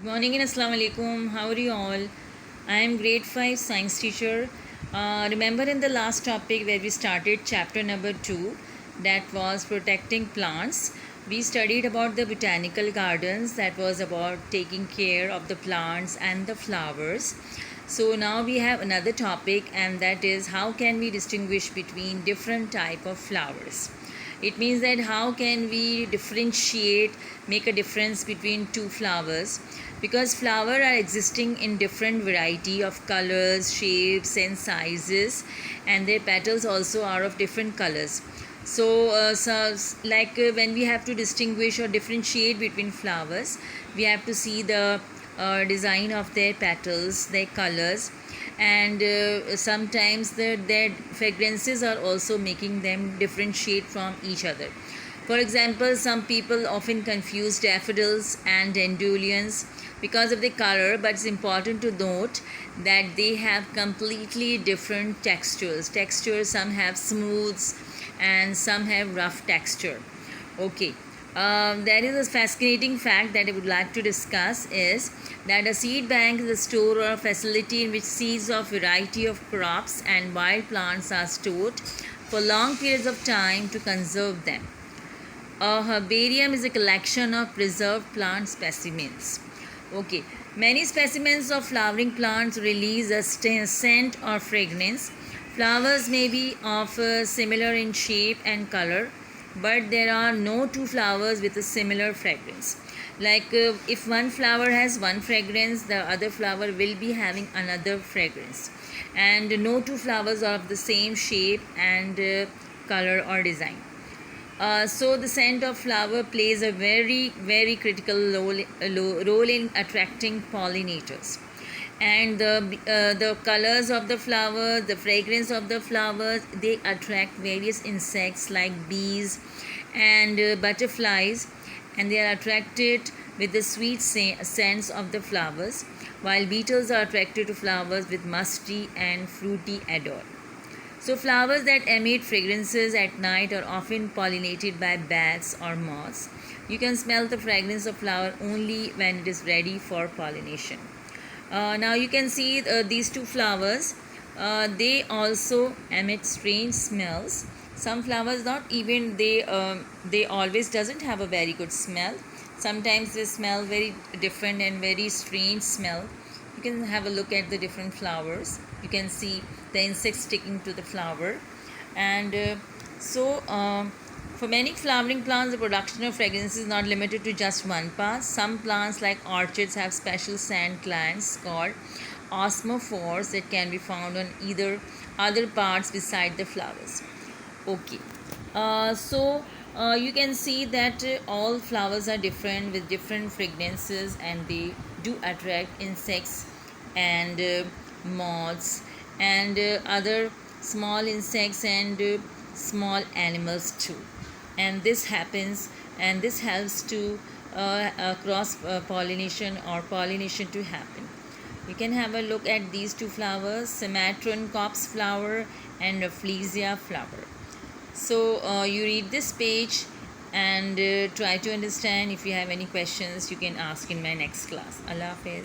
Morning and Assalamu alaikum. How are you all? I am grade 5 science teacher. Remember in the last topic where we started chapter number 2, that was protecting plants. We studied about the botanical gardens, that was about taking care of the plants and the flowers. So now we have another topic, and that is how can we distinguish between different type of flowers. It means that how can we differentiate, make a difference between two flowers, because flowers are existing in different variety of colors, shapes and sizes, and their petals also are of different colors. When we have to distinguish or differentiate between flowers, we have to see the design of their petals, their colors, and sometimes their fragrances are also making them differentiate from each other. For example, some people often confuse daffodils and dandelions because of the color, but it's important to note that they have completely different textures. Some have smooths and some have rough texture. Okay. There is a fascinating fact that I would like to discuss is that a seed bank is a store or a facility in which seeds of variety of crops and wild plants are stored for long periods of time to conserve them. A herbarium is a collection of preserved plant specimens. Okay, many specimens of flowering plants release a scent or fragrance. Flowers may be of similar in shape and color, but there are no two flowers with a similar fragrance. If one flower has one fragrance, the other flower will be having another fragrance, and no two flowers are of the same shape and color or design. So the scent of flower plays a very critical role in attracting pollinators, and the colors of the flowers, the fragrance of the flowers, they attract various insects like bees and butterflies, and they are attracted with the sweet scents of the flowers, while beetles are attracted to flowers with musty and fruity odor. So flowers that emit fragrances at night are often pollinated by bats or moths. You can smell the fragrance of flower only when it is ready for pollination. Now you can see these two flowers. They also emit strange smells. Some flowers not even they always doesn't have a very good smell. Sometimes they smell very different and very strange smell. You can have a look at the different flowers. You can see the insects sticking to the flower, and for many flowering plants, the production of fragrance is not limited to just one part. Some plants, like orchids, have special scent glands called osmophores that can be found on either other parts beside the flowers. Okay, you can see that all flowers are different with different fragrances, and they do attract insects and moths and other small insects and small animals too. And this happens, and this helps to cross pollination or pollination to happen. You can have a look at these two flowers, Cimatron copse flower and Rafflesia flower. So you read this page and try to understand. If you have any questions, you can ask in my next class. Allah Hafiz.